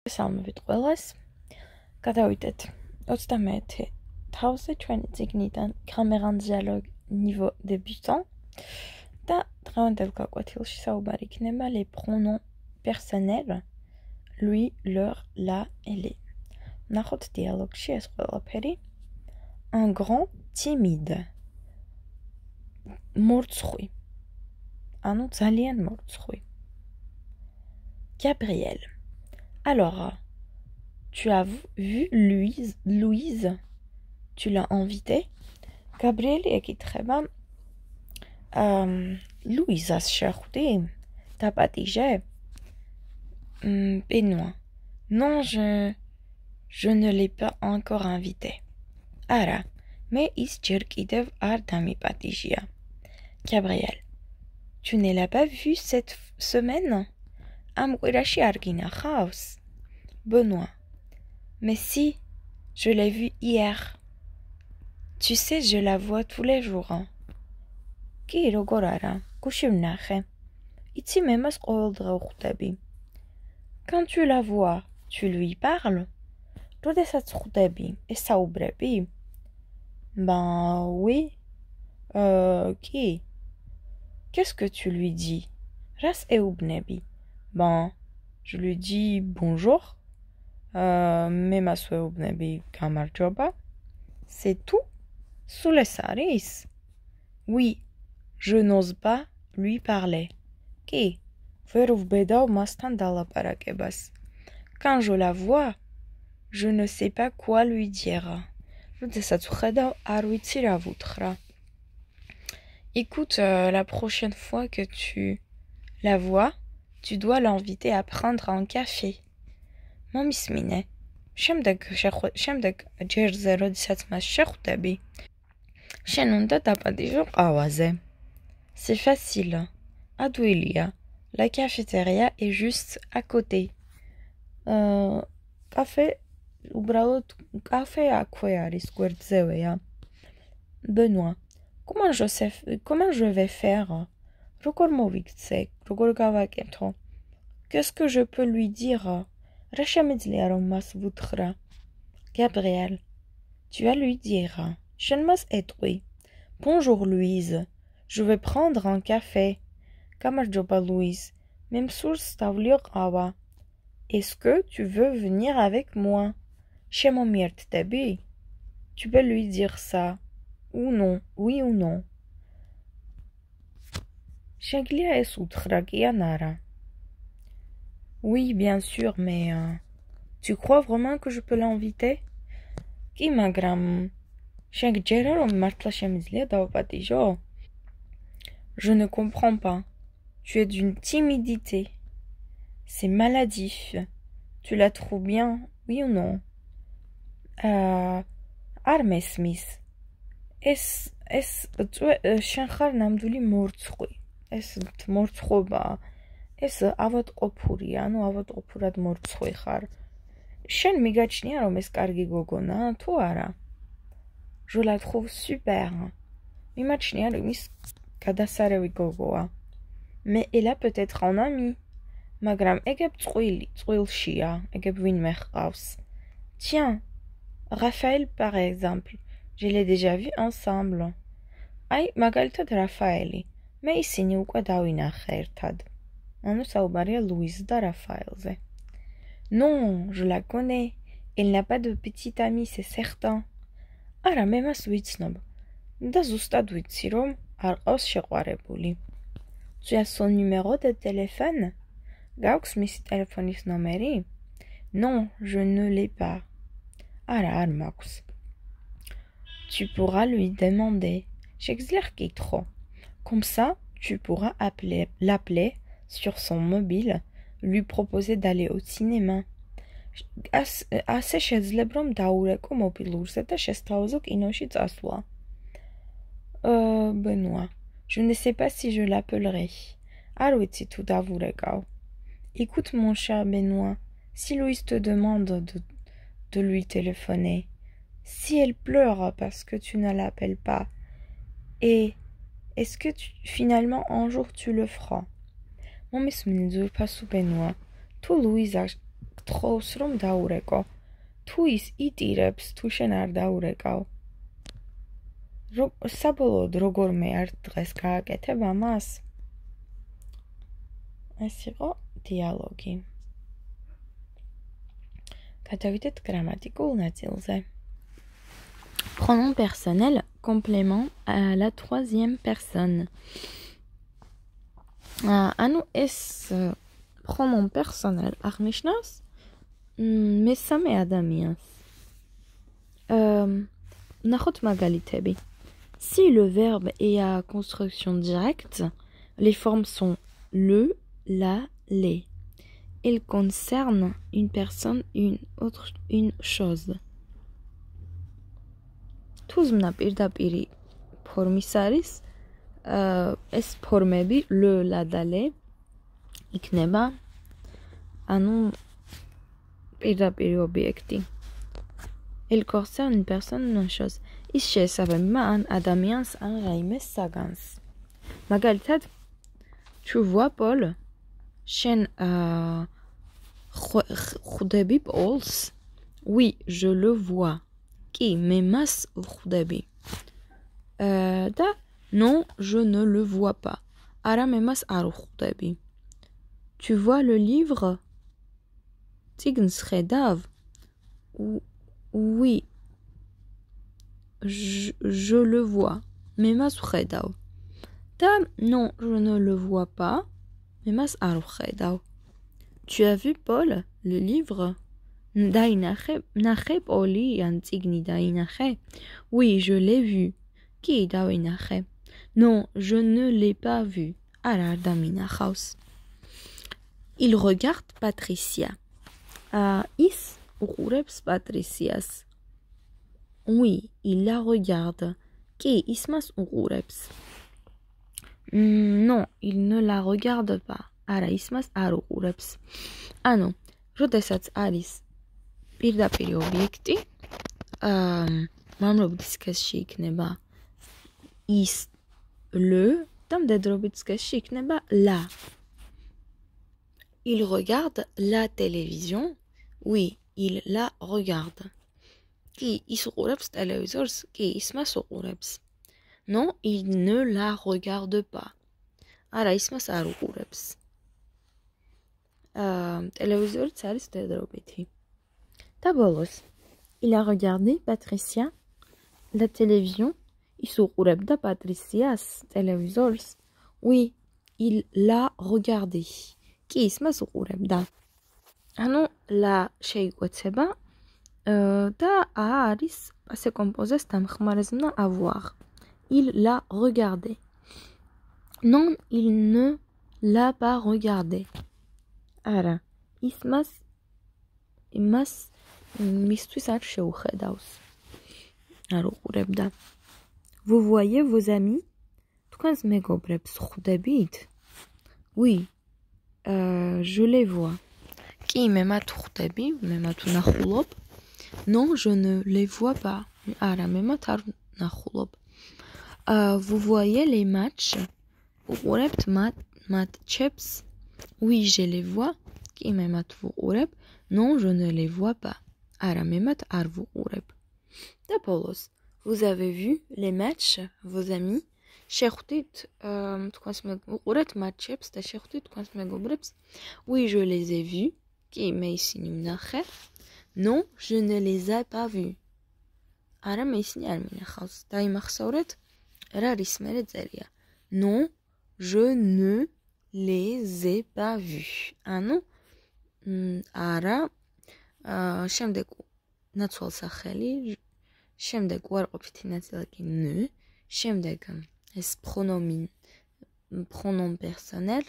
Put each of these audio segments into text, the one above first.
Salmavit ყველას. გადავიდეთ 21 თავზე ჩვენი წიგნიდან Grammaire dialogue niveau débutant და დღევანდელ გაკვეთილში საუბარი იქნება les pronoms personnels lui, leur, la et les. ნახოთ დიალოგში ეს ყველაფერი. Un grand timide. მორცხვი. ანუ ძალიან მორცხვი. Gabriel. Alors, tu as vu Louise? Tu l'as invitée? Gabriel ეკითხება Louise-ას შეხვდი? დაპატიჟე? Benoît. Non, je ne l'ai pas encore invitée. Არა, მე ის ჯერ კიდევ არ დამიპატიჟია. Gabriel. Tu ne l'as pas vu cette semaine? Am კვირაში არ გინახავს? Benoît. Mais si, je l'ai vue hier. Tu sais, je la vois tous les jours. კი, როგორ არა, გუში ვნახე. იცი მე მას ყოველდღე ვხვდები. Quand tu la vois, tu lui parles? როდესაც ხვდები, ესაუბრები? Ben oui. Qui? Qu'est-ce que tu lui dis? Ras eubnebi. Ben, je lui dis bonjour. Me mas eubnebi gamarjoba. C'est tout? Sous les saris? Oui, je n'ose pas lui parler. Qui? Verov bedav mastan dalaparakebas. Quand je la vois, je ne sais pas quoi lui dire. Écoute, la prochaine fois que tu la vois, tu dois l'inviter à prendre un café. Momismine. Შემდეგ ჯერზე, როდესაც მას შეხვდები, შენ უნდა დაპატიჟო ყავაზე. C'est facile. ადვილია. La cafétéria est juste à côté. Café უბრალოდ კაფე აქვე არის, გვერდზევეა. Benoît. Comment je vais faire? როგორ მოვიქცე, როგორ გავაკეთო? Qu'est-ce que je peux lui dire? რა შემიძლია რომ მას ვუთხრა? Gabriel. Tu vas lui dire. შენ მას ეტყვი. Bonjour Louise. Je vais prendre un café. გამარჯობა Louise. მე მსურს დავლიო ყავა. Est-ce que tu veux venir avec moi? შემომიერთდები? Tu peux lui dire ça. Ou non, oui ou non. შეგიძლია ეს უთხრა კი ან არა? Oui, bien sûr, mais tu crois vraiment que je peux l'inviter? Კი, მაგრამ შენ გჯერა რომ მართლა შემიძლია დავაპატიჟო? Je ne comprends pas. Tu es d'une timidité. C'est maladif. Tu la trouves bien, oui ou non? არ მესმის. ეს შენ ხარ ნამდვილი მორცხვი. ეს მორცხვობა. ეს ავადმყოფურია, ანუ ავადმყოფურად მორცხვი ხარ. შენ მიგაჩნია რომ ეს კარგი გოგონა, თუ არა? Je la trouve super. მიმაჩნია რომ ის გადასარევი გოგოა. Mais elle a peut-être un ami. მაგრამ ეგებ წყვილშია, ეგებ ვინმე ჰყავს. Tiens, Raphaël par exemple. Je l'ai déjà vu ensemble. Აი, მაგალითად რაფაელი. მე ისინი უკვე დავინახე ერთად. ანუ საუბარია ლუიზ და რაფაელზე. Non, je la connais. Elle n'a pas de petite amie, c'est certain. არა, მე მას ვიცნობ. და ზუსტად ვიცი რომ არ ყავს შეყვარებული. Tu as son numéro de téléphone? გაქვს მისი ტელეფონის ნომერი? Non, je ne l'ai pas. არა, არ მაქვს. Tu pourras lui demander. შეგვიძლია გკითხო. Comme ça, tu pourras l'appeler sur son mobile, lui proposer d'aller au cinéma. ასე შეძლებ რომ დაურეკო მობილურზე და შესთავაზო კინოში წასვლა. Benoît. Je ne sais pas si je l'appellerai. არ ვიცი თუ დავურეკავ. Écoute mon cher Benoît, si Louise te demande de lui téléphoner, si elle pleure parce que tu ne l'appelles pas, et est-ce que finalement un jour tu le feras? მომისმინე ძვირფასო Benoît, თუ ლუიზა გთხოვს რომ დაურეკო. თუ ის იტირებს, თუ შენ არ დაურეკავ. საბოლოოდ როგორმე არ დღეს გააკეთებ ამას? ეს იყო დიალოგი. გადავიდეთ გრამატიკულ ნაწილზე. Pronom personnel, complément à la troisième personne. ანუ ეს pronom personnel აღნიშნავს მესამე ადამიანს. ნახოთ მაგალითები. Si le verbe est à construction directe, les formes sont le, la, les. Il concerne une personne, une chose. თუ ზმნა პირდაპირი ფორმის არის, ეს ფორმები le, la და le იქნება, ანუ პირდაპირი ობიექტი. Il concerne une personne, une chose. ის შეესაბამება ან ადამიანს, ან რაიმეს საგანს. მაგალითად, tu vois Paul? შენ ხვდები Paul-ს? Oui, je le vois. კი, მე მას ვხვდები. და non, je ne le vois pas. არა, მე მას არ ვხვდები. Tu vois le livre? წიგნს ხედავ? Oui, je le vois. მე მას ვხედავ. და non, je ne le vois pas. მე მას არ ვხედავ. Tu as vu Paul, le livre? ნახე პოლი ან წიგნი დაინახე? Oui, je l'ai vu. კი, დავინახე. Non, je ne l'ai pas vu. არა, არ დამინახავს. Il regarde Patricia. ის უყურებს პატრისიას. Oui, il la regarde. კი, ის მას უყურებს. Non, il ne la regarde pas. არა, ის მას არ უყურებს. ანუ, როდესაც არის პირდაპირი ობიექტი, მამრობითი სქესში იქნება ის le და მდედრობითი სქესში იქნება la. Il regarde la télévision. Oui, il la regarde. კი, ის უყურებს ტელევიზორს? კი, ის მას უყურებს. Non, il ne la regarde pas. არა, ის მას არ უყურებს. ტელევიზორიც არის მდედრობითი. და ბოლოს, il a regardé Patricia la télévision. ის უყურებდა პატრისიას ტელევიზორს? Oui, il l'a regardé. კი, ის მას უყურებდა. ანუ la შეიკვეცება და a არის passé composé-ს დამხმარეზმნა avoir. Il l'a regardé. Non, il ne l'a pas regardé. არა, იმას მისთვის არ შეუხედავს. არ უყურებდა. Vous voyez vos amis? თქვენს მეგობრებს ხვდებით? Oui, je les vois. კი, მე მათ ხვდები, მე მათ ვნახულობ. Non, je ne les vois pas. არა, მე მათ არ ვნახულობ. Vous voyez les matchs? უყურებთ მატჩებს? Oui, je les vois. კი, მე მათ ვუყურებ. Non, je ne les vois pas. არა, მე მათ არ ვუყურებ. და ბოლოს, vous avez vu les matchs, vos amis? შეხვდით თქვენს უყურეთ მატჩებს და შეხვდით თქვენს მეგობრებს? Oui, je les ai vus. კი, მე ისინი ვნახე. Non, je ne les ai pas vus. არა, მე ისინი არ მინახავს. დაიმახსოვრეთ, რა რის მერე წერია. Non, je ne les ai pas vus. ანუ არა, შემდეგ ნაცვალსახელი, შემდეგ უარყოფითი ნაწილი კი ne, შემდეგ ეს pronom personnel,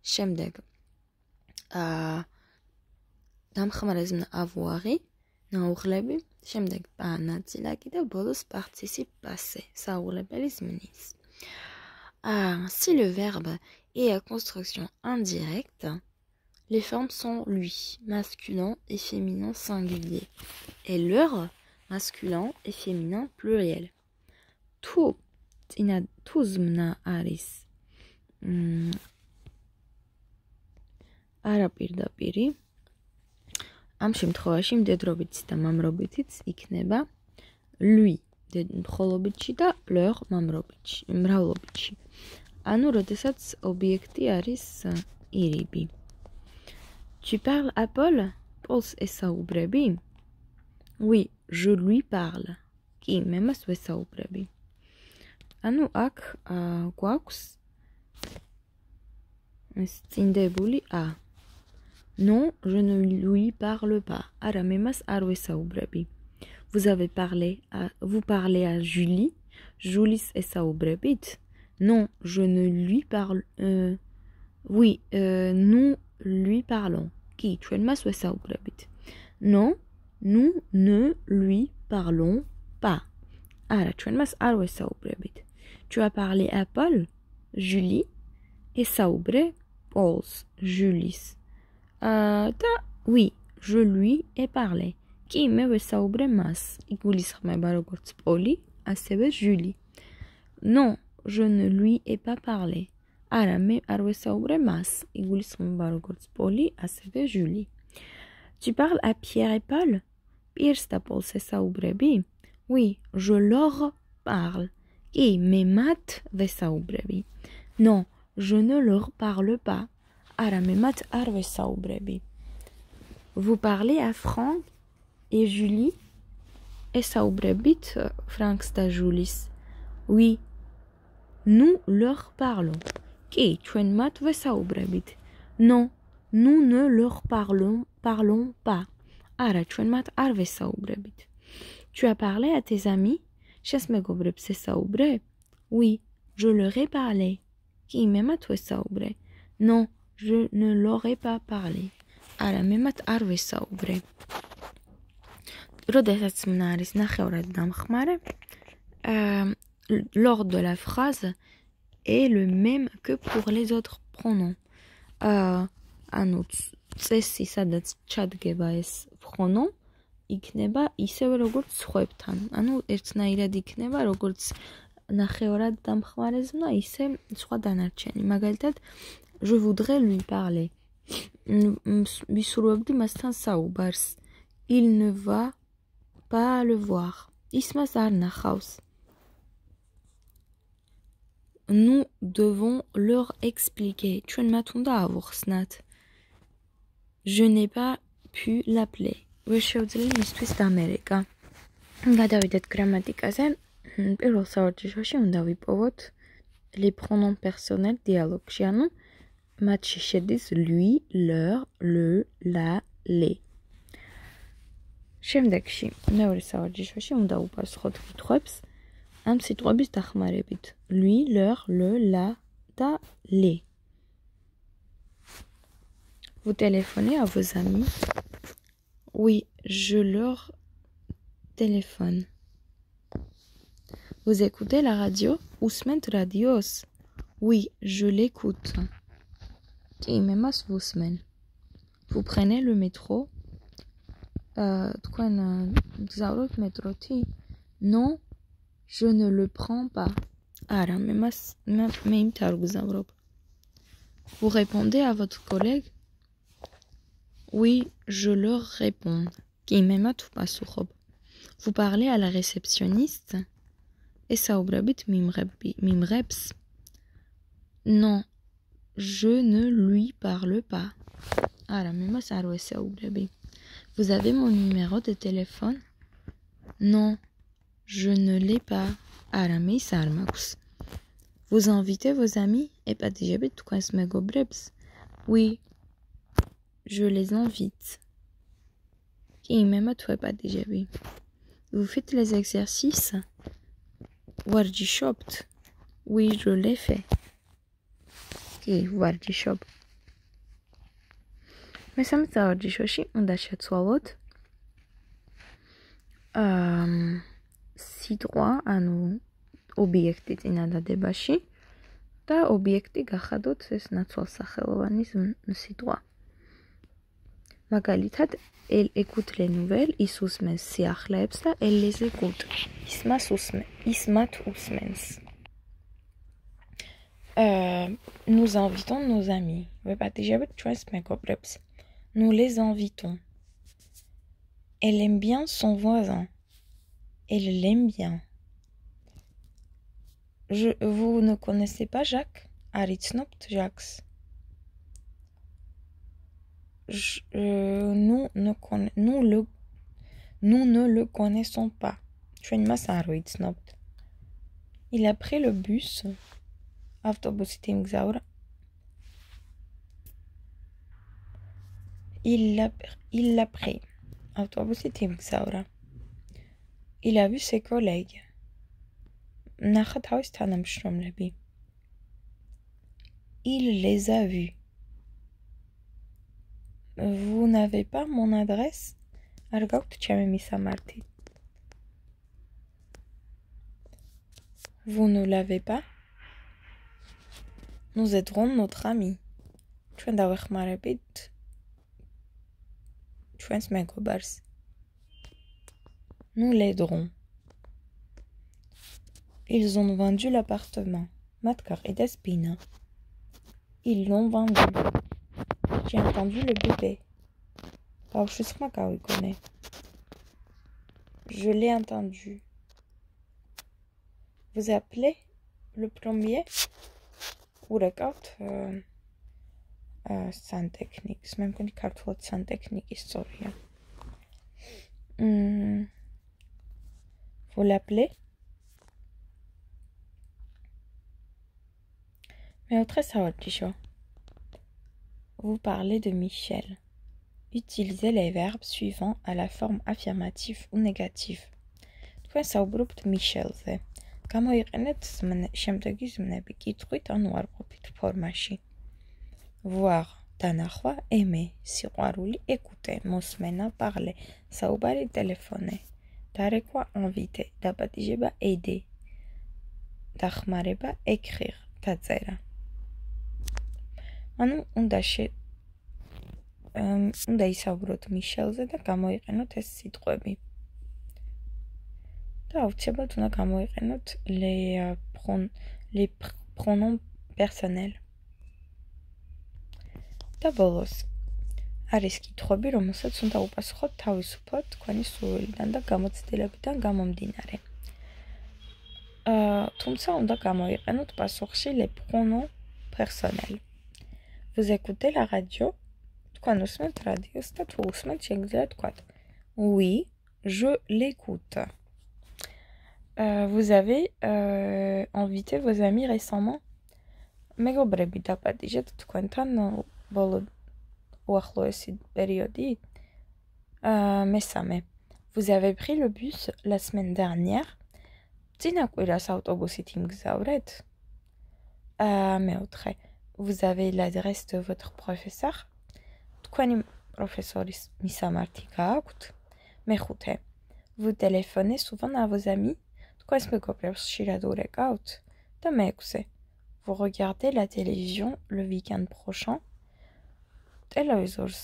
შემდეგ დამხმარეზმნა avoir-ი, ნაუღლები, შემდეგ ნაწილაკი და ბოლოს participe passé, საუღლებელი ზმნის. Si le verbe est à construction indirecte, les formes sont lui, masculin et féminin singulier, et leur, masculin et féminin pluriel. თუ ზმნა არის არაპირდაპირი, ამ შემთხვევაში მდედრობითიც და მამრობითიც იქნება lui მხოლობითში და leur მრავლობითში. ანუ როდესაც ობიექტი არის ირიბი. Tu parles à Paul? Paul's ესაუბრები? Oui, je lui parle. კი, მე მას ვესაუბრები. ანუ აქ გვაქვს ეს წინდებული a. Non, je ne lui parle pas. არა, მე მას არ ვესაუბრები. Vous parlez à Julie? Julie ესაუბრებით? Non, je ne lui parle. Oui, nous lui parlons. Qui? ჩვენ მას ვესაუბრებით. Non, nous ne lui parlons pas. არა, ჩვენ მას არ ვესაუბრებით. Tu as parlé à Paul? Julie ესაუბრე Paul's, Julie's. და oui, je lui ai parlé. კი, მე ვესაუბრე მას. იგულისხმება როგორც Paul, ასევე Julie. Non, je ne lui ai pas parlé. არა, მე არ ვესაუბრე მას. იგულისხმება როგორც Paul, ასევე Julie. Tu parles à Pierre et Paul? Pierre და Paul ესაუბრები? Oui, je leur parle. კი, მე მათ ვესაუბრები. Non, je ne leur parle pas. არა, მე მათ არ ვესაუბრები. Vous parlez à Franck et Julie? ესაუბრებით Franks და Julis? Oui, nous leur parlons. კი, ჩვენ მათ ვესაუბრებით. Non, nous ne leur parlons pas. არა, ჩვენ მათ არ ვესაუბრებით. Tu as parlé à tes amis? შენს მეგობრებს ესაუბრე? Oui, je leur ai parlé. კი, მე მათ ვესაუბრე. Non, je ne leur ai pas parlé. არა, მე მათ არ ვესაუბრე. როდესაც მნა არის ნახევრად დამხმარე, l'ordre de la phrase est le même que pour les autres pronoms. ანუ წესი, სადაც ჩადგება ეს pronom, იქნება ისევე როგორც სხვებთან. ანუ ერთნაირად იქნება როგორც ნახევრად დამხმარე ზმნა, ისე სხვა დანარჩენი. მაგალითად, je voudrais lui parler. ვისურვებდი მასთან საუბარს. Il ne va pas le voir. ის მას არ ნახავს. Nous devons leur expliquer. ჩვენ მათ უნდა ავუხსნათ. Je n'ai pas pu l'appeler. ვერ შევძლია მისთვის დამერეკა. გადავიდეთ გრამატიკაზე. პირველ სავარჯიშოში უნდა ვიპოვოთ les pronoms personnels dialogue-ში, ანუ მათში შედის lui, leur, le, la, les. შემდეგში, მეორე სავარჯიშოში უნდა უპასუხოთ კითხვებს ამ სიტყვების დახმარებით. lui, leur, le, la და les. Vous téléphonez à vos amis? Oui, je leur téléphone. Vous écoutez la radio? Usment radios? Oui, je l'écoute. Კი, მე მას ვუსმენ. Vous prenez le métro? თქვენ გზავრობთ მეტროთი? Non, je ne le prends pas. არა, მე იმით არ ვგზავრობ. Vous répondez à votre collègue? Oui, je leur réponds. კი, მე მათ ვპასუხობ. Vous parlez à la réceptionniste? ესაუბრებით მიმღებს? Non, je ne lui parle pas. არა, მე მას არ ვესაუბრები. Vous avez mon numéro de téléphone? Non, je ne l'ai pas. არა, მე ის არ მაქვს. Vous invitez vos amis? ეპატიჟებით თქვენს მეგობრებს? Oui, je les invite. კი, მე მათ ვეპატიჟები. Vous faites les exercices? ვარჯიშობთ? Oui, je les fais. კი, ვარჯიშობ. მესამე სავარჯიშოში უნდა შეცვალოთ სიტყვა, ანუ ობიექტი წინადადებაში და ობიექტი გახადოთ ეს ნაცვალსახელოვანი სიტყვა. მაგალითად, elle écoute les nouvelles, ის უსმენს სიახლეებს და elle les écoute. ის მათ უსმენს. Nous invitons nos amis. ვეპატიჟებით ჩვენს მეგობრებს. Nous les invitons. Elle aime bien son voisin. Elle l'aime bien. Vous ne connaissez pas Jacques? Aritsnopt Jacques. Nous ne le connaissons pas. Il a pris le bus. Il l'a pris. Il a vu ses collègues. Il les a vus. Vous n'avez pas mon adresse? Vous ne l'avez pas? Nous aiderons notre ami. Nous l'aiderons. Ils ont vendu l'appartement. Ils l'ont vendu. J'ai entendu le bébé. Je l'ai entendu. Vous appelez le plombier? Santechnics. Memkoni kartvot santechnic historia. Vous l'appelez? Mais autre saotisho. Vous parlez de Michel. Utilisez les verbes suivants à la forme affirmative ou négative. თქვენ საუბრობთ მიშელზე. გამოიყენეთ შემდეგი ზმნები კითხვით ან უარყოფით ფორმაში. Voir, დანახვა, aimer, სიყვარული, écouter, მოსმენა, parler, საუბარი, téléphoner, დარეკვა, inviter, დაპატიჟება, aider, დახმარება, écrire, დაწერა. ანუ უნდა ისაუბროთ მიშელზე და გამოიყენოთ ეს სიტყვები. და აუცილებლად უნდა გამოიყენოთ les pronoms personnels. და ბოლოს არის კითხვები, რომელსაც უნდა უპასუხოთ თავისუფლად თქვენი სურვილიდან და გამოცდილებიდან გამომდინარე. თუმცა უნდა გამოიყენოთ პასუხში les pronoms personnels. Vous écoutez la radio? თქვენ უსმენთ რადიოს და თუ უსმენთ შეგიძლიათ თქვათ Oui, je l'écoute. Vous avez invité vos amis récemment? მეგობრები დაპატიჟეთ თქვენთან ბოლო უახლოესი პერიოდი? მესამე. Vous avez pris le bus la semaine dernière? წინა კვირას ავტობუსით იმგზავრეთ? მეოთხე. Vous avez l'adresse de votre professeur? თქვენი პროფესორის მისამართი გააქვთ? მეხუთე. Vous téléphonez souvent à vos amis? თქვენს მეგობრებს ხშირად ურეკავთ? და მეექვსე. Vous regardez la télévision le week-end prochain? ტელევიზორს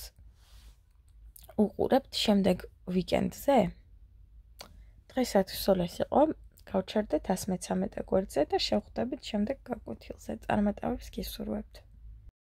უყურებთ შემდეგ ვიკენდზე? დღეისათვის όλα ეს იყო. გავჩერდეთ 113 გვერდზე და შევხვდებით შემდეგ გაკვეთილზე. წარმატებებს გისურვებთ.